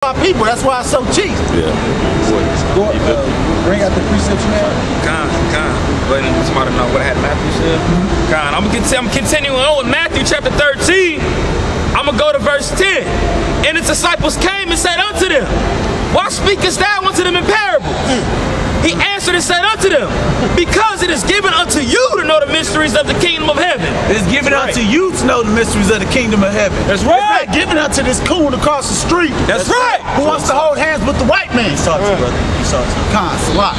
our people. That's why it's so cheap. Yeah. Go, bring out the precepts you have. Con. But somebody know what I had Matthew said. Con. I'm continuing on with Matthew chapter 13. I'm gonna go to verse 10. And the disciples came and said unto them, why speakest thou unto them in parables? He answered and said unto them, because it is given unto you to know the mysteries of the kingdom of heaven. It's given unto you to know the mysteries of the kingdom of heaven. That's right. It's not given unto this coon across the street. That's right. Who wants to hold hands with the white man? He saw you, brother. He saw you. Consulat.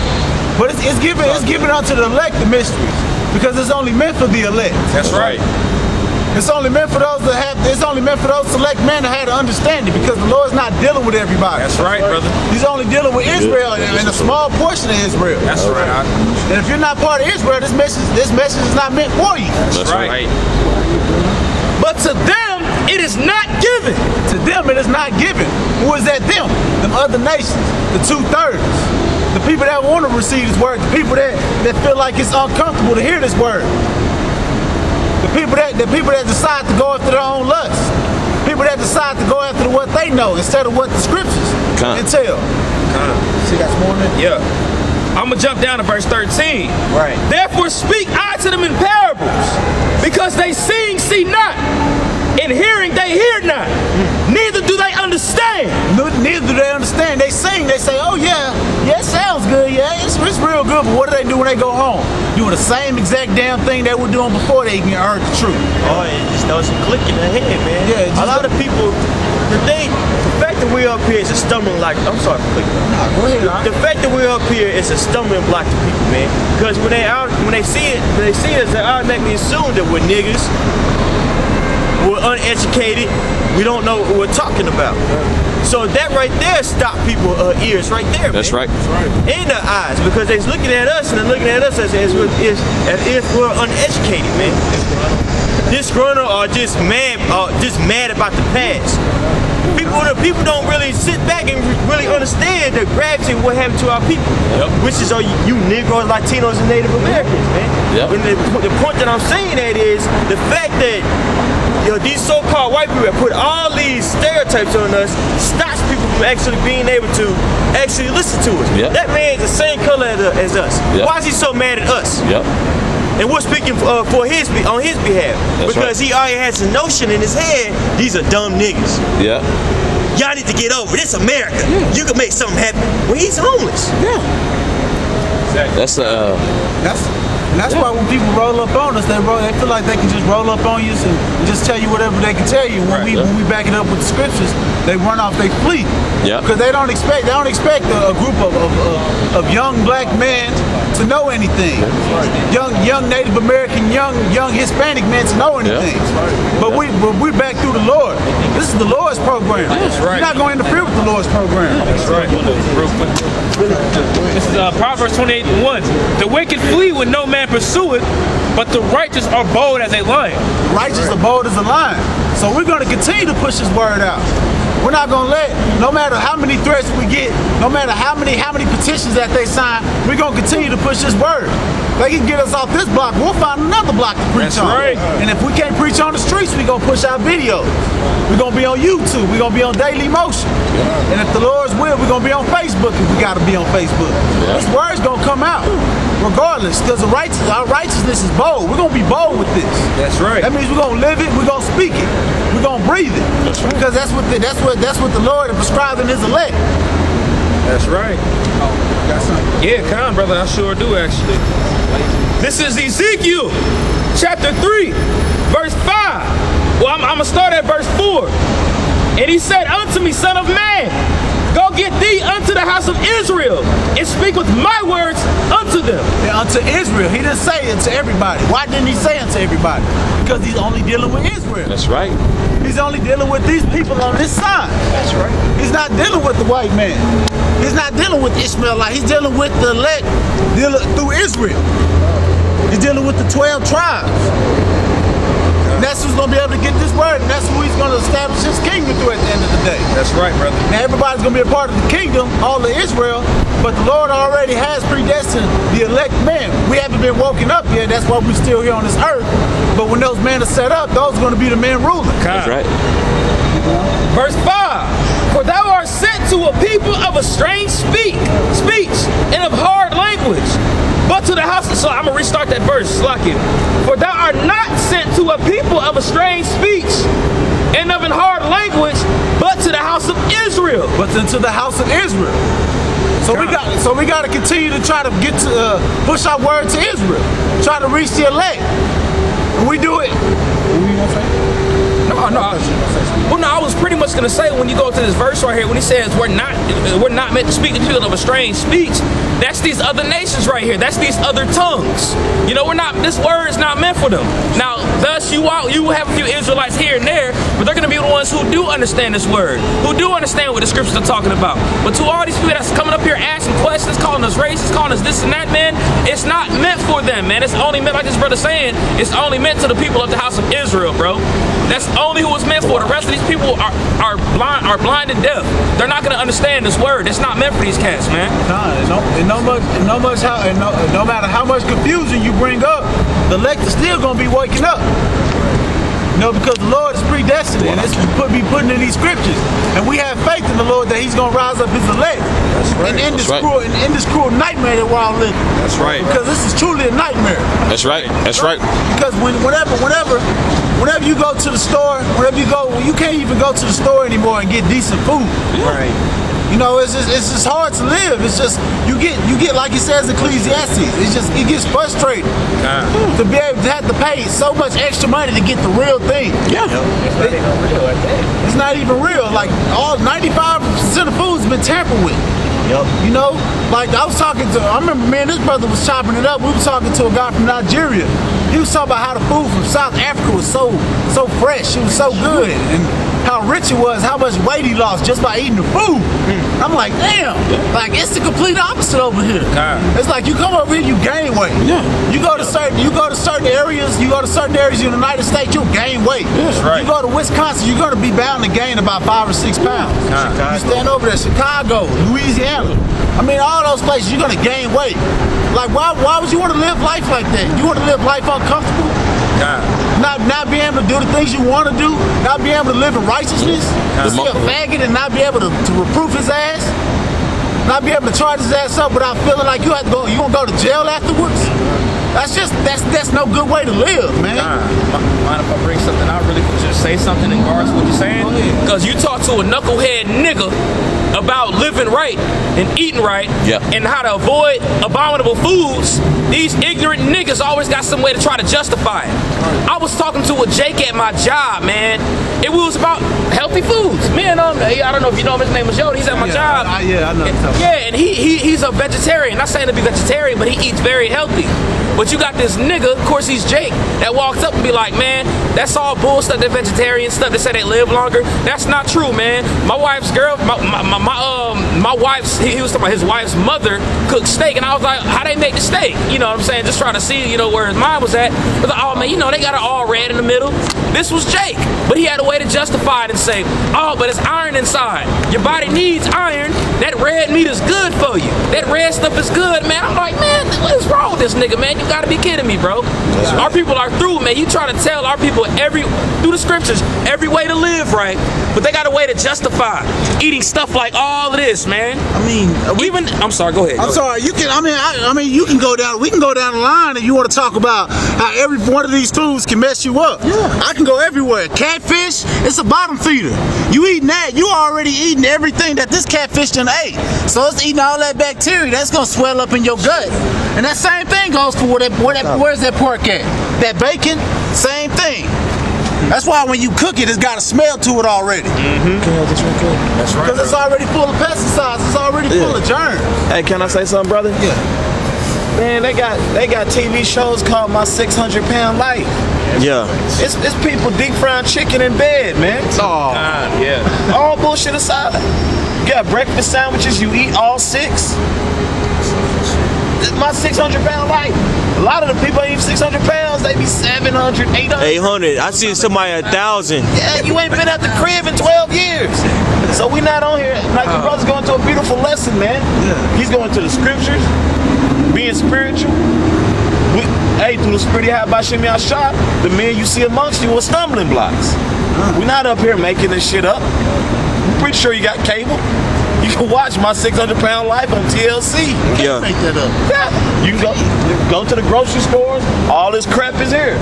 But it's given unto the elect the mysteries, because it's only meant for the elect. That's right. It's only meant for those that have. It's only meant for those select men that had to understand it, because the Lord's not dealing with everybody. That's right, brother. He's only dealing with Israel and a small portion of Israel. That's right. And if you're not part of Israel, this message is not meant for you. That's right. But to them it is not given. To them it is not given. Who is that them? Them other nations, the 2/3. The people that want to receive this word, the people that feel like it's uncomfortable to hear this word. The people that decide to go after their own lust. People that decide to go after what they know instead of what the scriptures entail. See, that's more than Yeah. I'm gonna jump down to verse 13. right. Therefore speak I to them in parables, because they seeing see not, and hearing they hear not, neither do they understand. Neither do they understand. They sing, they say, oh yeah, it sounds good, yeah, it's real good, but what do they do when they go home? Doing the same exact damn thing they were doing before they even heard the truth. Oh, it just starts to click in the head, man. Yeah, a lot of people, the fact that we're up here is a stumbling block. I'm sorry for clicking. Nah, go ahead. The fact that we're up here is a stumbling block to people, man. Because when they see us, they automatically assume that we're niggas, we're uneducated, we don't know what we're talking about. So that right there stopped people's ears right there, That's man. right. And their eyes, because they're looking at us and they're looking at us as if we're uneducated, man. Disgruntled or just mad about the past. People don't really sit back and really understand the gravity of what happened to our people, which is you Negroes, Latinos, and Native Americans, man. And the point that I'm saying that is the fact that these so-called white people have put all these stereotypes on us stops people from actually being able to actually listen to us. That man is the same color as us. Why is he so mad at us? And we're speaking on his behalf. Because he already has a notion in his head, these are dumb niggas. Y'all need to get over it. It's America. You can make something happen. Well, he's homeless. That's why when people roll up on us, they feel like they can just roll up on you and just tell you whatever they can tell you. When we back it up with the scriptures, they run off, they flee. Because they don't expect a group of young black men to know anything. Young Native American, young Hispanic men to know anything. But we're back through the Lord. This is the Lord's program. That's right. You're not going to interfere with the Lord's program. That's right. This is Proverbs 28:1. The wicked flee when no man pursue it, but the righteous are bold as a lion. Righteous are bold as a lion. So we're going to continue to push this word out. We're not going to let, no matter how many threats we get, no matter how many petitions that they sign, we're going to continue to push this word. They can get us off this block, we'll find another block to preach on. Right. And if we can't preach on the streets, we're going to push our videos. We're going to be on YouTube. We're going to be on Daily Motion. And if the Lord's will, we're going to be on Facebook if we got to be on Facebook. This word's going to come out regardless, because our righteousness is bold. We're going to be bold with this. That's right. That means we're going to live it, we're going to speak it, we're going to breathe it. Because that's what the Lord is prescribing his elect. That's right. Yeah, come, brother. I sure do, actually. This is Ezekiel chapter 3, verse 5. Well, I'm going to start at verse 4. And he said unto me, son of man, go get thee unto the house of Israel, and speak with my words unto them. Yeah, unto Israel. He didn't say it to everybody. Why didn't he say unto everybody? Because he's only dealing with Israel. That's right. He's only dealing with these people on this side. That's right. He's not dealing with the white man. He's not dealing with Ishmaelite. He's dealing with the elect through Israel. He's dealing with the 12 tribes. And that's who's going to be able to get this word, and that's who he's going to establish his kingdom through at the end of the day. That's right, brother. Now everybody's going to be a part of the kingdom, all of Israel, but the Lord already has predestined the elect men. We haven't been woken up yet, that's why we're still here on this earth. But when those men are set up, those are going to be the men ruling. That's right. Verse 5, for thou art sent to a people of a strange speech and of hard language, but to the house. So I'm gonna restart that verse. Slack it. For thou art not sent to a people of a strange speech and of an hard language, but to the house of Israel. But into the house of Israel. So we got to continue to try to get to push our word to Israel, try to reach the elect. And we do it. What were you gonna say? No, I was pretty much gonna say, when you go to this verse right here, when he says we're not meant to speak to people of a strange speech, that's these other nations right here. That's these other tongues. You know, this word is not meant for them. Now, thus you have a few Israelites here and there, but they're gonna be the ones who do understand this word, who do understand what the scriptures are talking about. But to all these people that's coming up here asking questions, calling us racist, calling us this and that, man, it's not meant for them, man. It's only meant, like this brother saying, it's only meant to the people of the house of Israel, bro. That's only who it's meant for. The rest of these people are blind and deaf. They're not gonna understand this word. It's not meant for these cats, man. No matter how much confusion you bring up, the elect is still gonna be waking up. You know, because the Lord is predestined, and it's be putting in these scriptures, and we have faith in the Lord that He's gonna rise up His elect. That's right. And in this cruel nightmare that we're all living. That's right. Because this is truly a nightmare. That's right. That's right. Because whenever you go to the store, you can't even go to the store anymore and get decent food. Right. You know, it's just hard to live. It's just you get like it says Ecclesiastes. It gets frustrating to be able to have to pay so much extra money to get the real thing. Yeah, it's not even real. Like all 95% of food's been tampered with. Yep. You know, like I remember, man, this brother was chopping it up. We were talking to a guy from Nigeria. He was talking about how the food from South Africa was so fresh. It was so good, and how rich it was, how much weight he lost just by eating the food. I'm like, damn, like it's the complete opposite over here. It's like you come over here, you gain weight. Yeah. You go to certain areas in the United States, you'll gain weight. That's right. You go to Wisconsin, you're gonna be bound to gain about 5 or 6 pounds. You stand over there, Chicago, Louisiana. I mean, all those places, you're gonna gain weight. Like, why would you want to live life like that? You want to live life uncomfortable? Not be able to do the things you want to do, not be able to live in righteousness, to see a faggot and not be able to reproof his ass, not be able to charge his ass up without feeling like you gonna go to jail afterwards. That's no good way to live, man. Mind if I bring something out really quick? Just say something in regards to what you're saying? Because you talk to a knucklehead nigga about living right and eating right and how to avoid abominable foods, these ignorant niggas always got some way to try to justify it. I was talking to a Jake at my job, man. It was about healthy foods. Man, I don't know if you know him, his name was Yoda. He's at my job. I know. And he's a vegetarian. Not saying to be vegetarian, but he eats very healthy. But you got this nigga, of course he's Jake, that walks up and be like, man, that's all bull stuff, that vegetarian stuff, they say they live longer. That's not true, man. My wife's girl, my wife's, he was talking about his wife's mother cooked steak, and I was like, how they make the steak? You know what I'm saying? Just trying to see, you know, where his mind was at. I was like, oh man, you know, they got it all red in the middle. This was Jake, but he had a way to justify it and say, oh, but it's iron inside. Your body needs iron. That red meat is good for you. That red stuff is good, man. I'm like, man, what is wrong with this nigga, man? You gotta be kidding me, bro. Our people are through, man. You try to tell our people through the scriptures, every way to live right, but they got a way to justify eating stuff like all of this, man. I mean, I'm sorry, go ahead. I'm sorry, you can, I mean, you can go down, we can go down the line if you want to talk about how every one of these foods can mess you up. Yeah. I can go everywhere. Catfish, it's a bottom feeder. You eating that, you already eating everything that this catfish done ate. So it's eating all that bacteria that's gonna swell up in your gut. And that same thing goes for where's that pork at? That bacon, same thing. That's why when you cook it, it's got a smell to it already. That's right. Because it's already full of pesticides. It's already full of germs. Hey, can I say something, brother? Yeah. Man, they got TV shows called My 600 Pound Life. Yeah. It's people deep frying chicken in bed, man. Oh. Yeah. All bullshit aside. You got breakfast sandwiches, you eat all 6. My 600 pound life. A lot of the people ain't 600 pounds, they be 700, 800. 800. I see somebody 1,000. Yeah, you ain't been at the crib in 12 years. So we not on here. Like your brother's going to a beautiful lesson, man. Yeah. He's going to the scriptures, being spiritual. Through the spirit of Habashim Yashah, the men you see amongst you are stumbling blocks. We're not up here making this shit up. I'm pretty sure you got cable. You can watch my 600-pound life on TLC. You can't make that up. Yeah. You can go to the grocery stores. All this crap is here.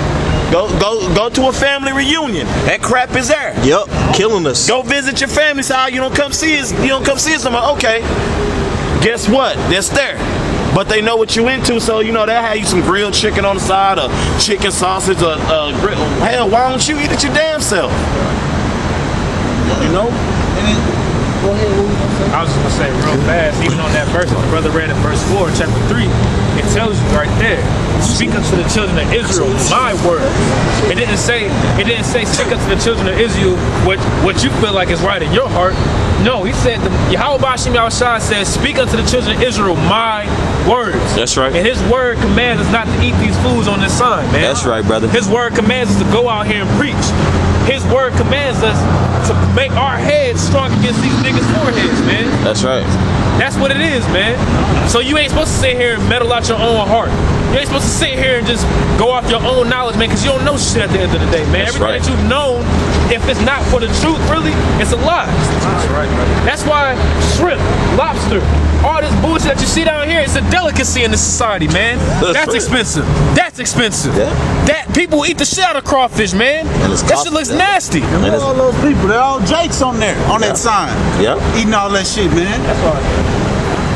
Go to a family reunion. That crap is there. Yep, killing us. Go visit your family. Say, you don't come see us. You don't come see us. I'm like, okay. Guess what? That's there. But they know what you into, so they'll have you some grilled chicken on the side, or chicken sausage, or grill. Hell, why don't you eat it your damn self? You know? Go ahead, what was you gonna say? I was just gonna say real fast, even on that verse, my brother read in verse 4 in chapter 3, it tells you right there, speak unto the children of Israel my word. It didn't say speak unto the children of Israel what you feel like is right in your heart. No, he said, Yahweh Bashim Yahushua says, speak unto the children of Israel my words. That's right. And his word commands us not to eat these foods on this sign, man. That's right, brother. His word commands us to go out here and preach. His word commands us to make our heads strong against these niggas' foreheads, man. That's right. That's what it is, man. So you ain't supposed to sit here and meddle out your own heart. You ain't supposed to sit here and just go off your own knowledge, man, because you don't know shit at the end of the day, man. That's Everything right. that you've known, if it's not for the truth, really, it's a lie. That's right, brother. That's why shrimp, lobster, all this bullshit that you see down here, it's a delicacy in this society, man. That's right. expensive. That's expensive. Yeah. That people eat the shit out of crawfish, man. And it's That shit looks nasty. And look at all those people, they're all Jakes on there, on that sign. Yep. Eating all that shit, man. That's why.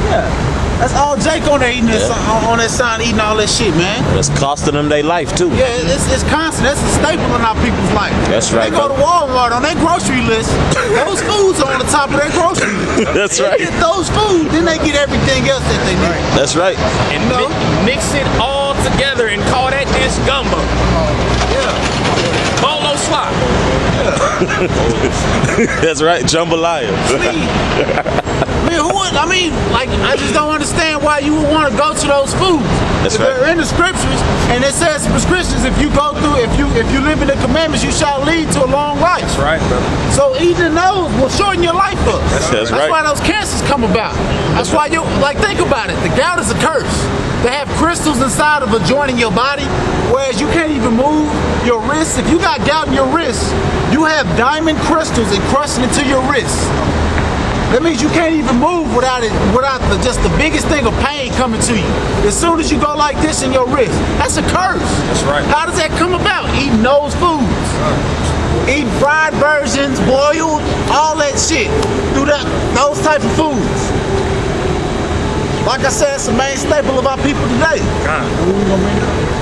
Yeah. That's all Jake on there eating on that sign, eating all that shit, man. It's costing them their life too. Yeah, it's constant. That's a staple in our people's life. That's right, They go to Walmart on their grocery list. Those foods are on the top of their grocery list. That's They right. get those foods, then they get everything else that they need. That's right. And You know? mix it all together and call that dish gumbo. Yeah. Bolo slop. That's right. Jambalaya. I just don't understand why you would want to go to those foods. That's If right. They're in the scriptures, and it says prescriptions. If you go through, if you live in the commandments, you shall lead to a long life. That's right, brother. So eating those will shorten your life up. That's right. why those cancers come about. That's why think about it. The gout is a curse. They have crystals inside of a joint in your body, whereas you can't even move your wrists. If you got gout in your wrists, you have diamond crystals encrusted into your wrists. That means you can't even move without just the biggest thing of pain coming to you. As soon as you go like this in your wrist, that's a curse. That's right. How does that come about? Eating those foods. Eating fried versions, boiled, all that shit. Those type of foods. Like I said, it's the main staple of our people today.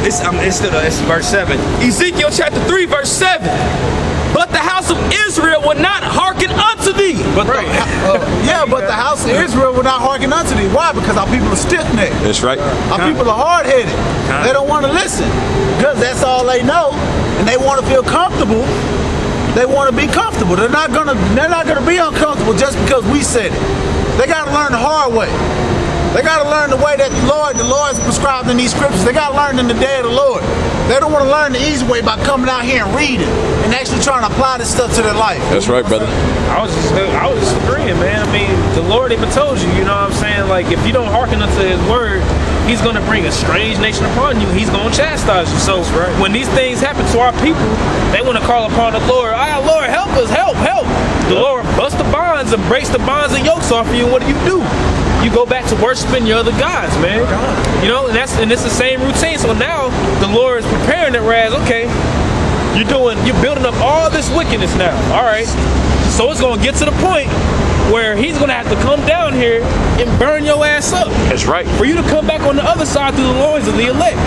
It's verse 7. Ezekiel chapter 3, verse 7. But the house of Israel would not hearken unto thee. But but the house of Israel will not hearken unto thee. Why? Because our people are stiff-necked. That's right. Our people are hard-headed. They don't want to listen because that's all they know, and they want to feel comfortable. They want to be comfortable. They're not gonna be uncomfortable just because we said it. They got to learn the hard way. They got to learn the way that the Lord is prescribed in these scriptures. They got to learn in the day of the Lord. They don't want to learn the easy way by coming out here and reading and actually trying to apply this stuff to their life. That's right, brother. I was just agreeing, man. I mean, the Lord even told you, you know what I'm saying? Like, if you don't hearken unto his word, he's going to bring a strange nation upon you. He's going to chastise you. So when these things happen to our people, they want to call upon the Lord. Lord, help us, help. The Lord busts the bonds and breaks the bonds and yokes off of you. And what do? You go back to worshiping your other gods, man. You know, and it's the same routine. So now the Lord is preparing it, whereas, okay, you're building up all this wickedness now. All right. So it's gonna get to the point where he's gonna have to come down here and burn your ass up. That's right. For you to come back on the other side through the loins of the elect.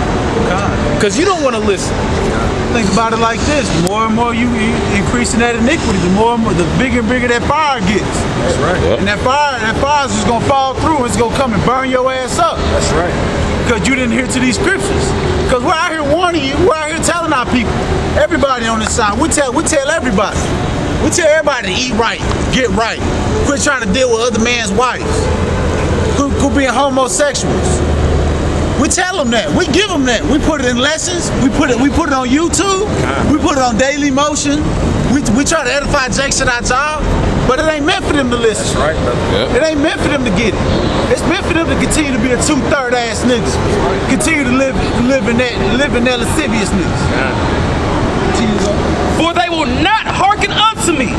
Because you don't want to listen. Think about it like this: the more and more you increasing that iniquity, the more and more, the bigger and bigger that fire gets. That's right. Yep. And that fire is just gonna fall through. It's gonna come and burn your ass up. That's right. Because you didn't hear to these scriptures. Because we're out here warning you. We're out here telling our people, everybody on this side. We tell everybody. We tell everybody to eat right, get right. Quit trying to deal with other man's wives. Quit being homosexuals. We tell them that. We give them that. We put it in lessons. We put it on YouTube. We put it on Daily Motion. We try to edify Jakes at our job, but it ain't meant for them to listen. That's right, brother. Yep. It ain't meant for them to get it. It's meant for them to continue to be a 2/3 ass niggas. Continue to live in that lasciviousness. For they will not hearken unto me.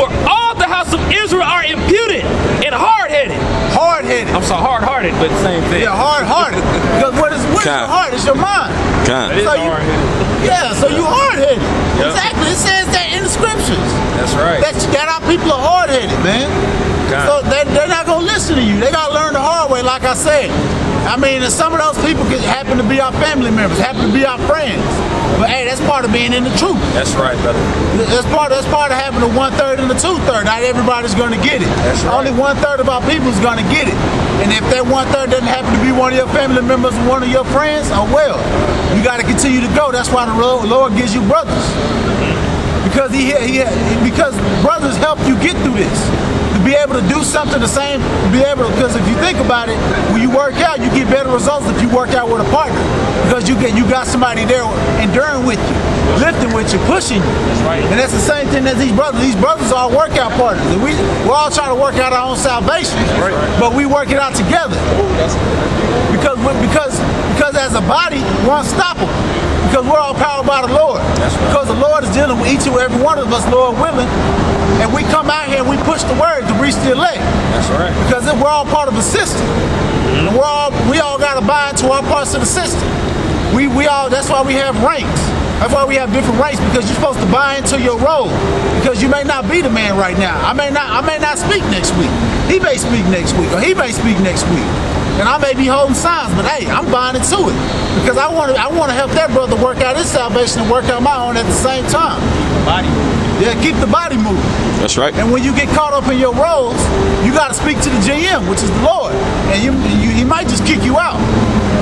For all the house house of Israel are impudent and hard-headed. Hard-headed. I'm sorry, hard-hearted, but same thing. Yeah, hard-hearted. Because what is your heart? It's your mind. It is So hard-headed. Yeah, so you hard-headed. Yep. Exactly. It says that in the scriptures. That's right. That our people are hard-headed, man. So they're not going to listen to you. They got to learn the hard way, like I said. I mean, and some of those people happen to be our family members, happen to be our friends. But hey, that's part of being in the truth. That's right, brother. That's part of having the 1/3 and the 2/3. Not everybody's going to get it. That's right. Only 1/3 of our people is going to get it. And if that 1/3 doesn't happen to be one of your family members or one of your friends, oh well. You got to continue to go. That's why the Lord gives you brothers. Because because brothers help you get through this. To be able to do something the same, because if you think about it, when you work out, you get better results if you work out with a partner. Because you got somebody there enduring with you, lifting with you, pushing you. That's right. And that's the same thing as these brothers. These brothers are workout partners. And we're all trying to work out our own salvation. Right. But we work it out together. Because as a body, we're unstoppable. Because we're all powered by the Lord. That's right. Because the Lord is dealing with each and every one of us, Lord willing. And we come out here and we push the word to reach the elect. That's right. Because we're all part of the system. And we all got to buy into our parts of the system. That's why we have ranks. That's why we have different ranks, because you're supposed to buy into your role. Because you may not be the man right now. I may not speak next week. He may speak next week, or he may speak next week. And I may be holding signs, but hey, I'm buying into it. Because I want to help that brother work out his salvation and work out my own at the same time. Body. Yeah, keep the body moving. That's right. And when you get caught up in your roles, you got to speak to the GM, which is the Lord. And he might just kick you out.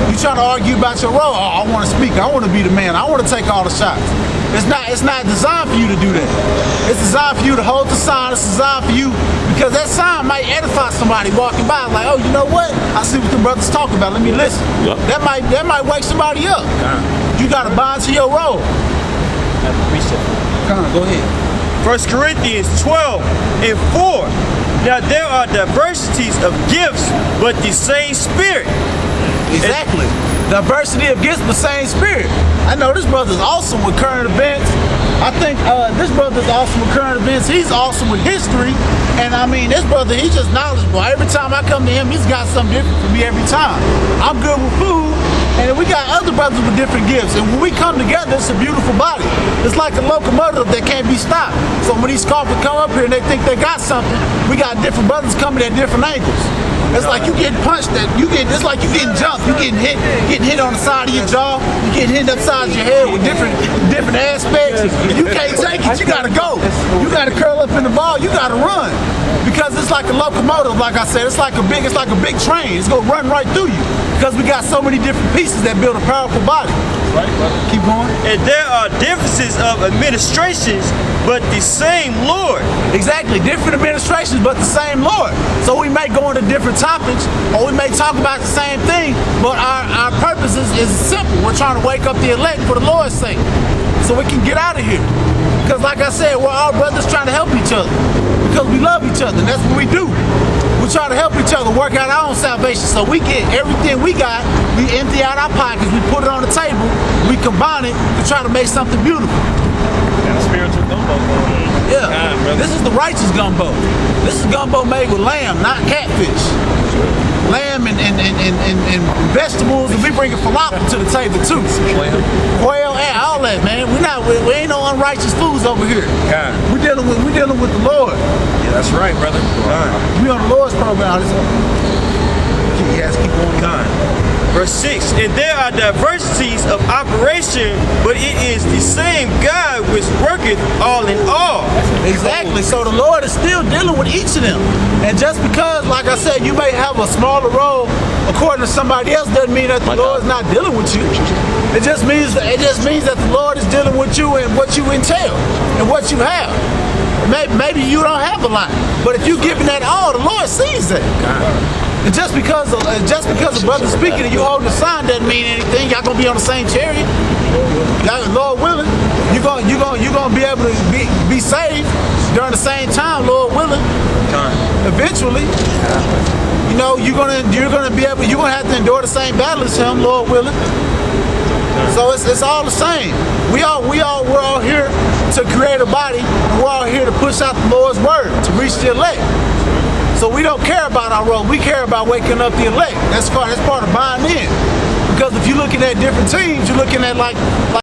You trying to argue about your role. Oh, I want to speak. I want to be the man. I want to take all the shots. It's not designed for you to do that. It's designed for you to hold the sign. It's designed for you because that sign might edify somebody walking by. Like, oh, you know what? I see what the brothers talk about. Let me listen. Yep. That might wake somebody up. You got to bind to your role. Come on, go ahead. 1 Corinthians 12:4. Now there are diversities of gifts, but the same Spirit. Exactly. Diversity of gifts, the same Spirit. I know this brother's awesome with current events. I think this brother's awesome with current events. He's awesome with history. And I mean, this brother, he's just knowledgeable. Every time I come to him, he's got something different for me every time. I'm good with food. And we got other brothers with different gifts. And when we come together, it's a beautiful body. It's like a locomotive that can't be stopped. So when these scoffers come up here and they think they got something, we got different brothers coming at different angles. It's like you getting punched, it's like you getting jumped, you getting hit on the side of your jaw, you getting hit upside your head with different aspects. You can't take it, you gotta go. You gotta curl up in the ball, you gotta run. Because it's like a locomotive, like I said, it's like a big train. It's gonna run right through you. Because we got so many different pieces that build a powerful body. Right, brother? Keep going. And there are differences of administrations, but the same Lord. Exactly, different administrations, but the same Lord. So we may go into different topics, or we may talk about the same thing, but our purpose is simple. We're trying to wake up the elect for the Lord's sake, so we can get out of here. Because like I said, we're all brothers trying to help each other, because we love each other, and that's what we do. We try to help each other work out our own salvation, so we get everything we got, we empty out our pockets, we put it on the table, we combine it to try to make something beautiful. Got a spiritual gumbo going on. Yeah, this is the righteous gumbo. This is gumbo made with lamb, not catfish. Lamb and vegetables, and we bring a falafel to the table too. Quail and all that, man. We ain't no unrighteous foods over here. God. We dealing with the Lord. Yeah, that's right, brother. We on the Lord's program. Yes, keep going. God. Verse 6, and there are diversities of operation, but it is the same God which worketh all in all. Exactly. So the Lord is still dealing with each of them. And just because, like I said, you may have a smaller role according to somebody else, doesn't mean that the Lord is not dealing with you. It just means that the Lord is dealing with you and what you entail and what you have. Maybe you don't have a lot, but if you're giving that all, the Lord sees that. And just because a brother's speaking and you hold the sign doesn't mean anything. Y'all gonna be on the same chariot. Lord willing, you're gonna be able to be saved during the same time, Lord willing. Eventually, you know, you're gonna have to endure the same battle as him, Lord willing. So it's all the same. We're all here to create a body, and we're all here to push out the Lord's word, to reach the elect. So we don't care about our role. We care about waking up the elect. That's part of buying in. Because if you're looking at different teams, you're looking at like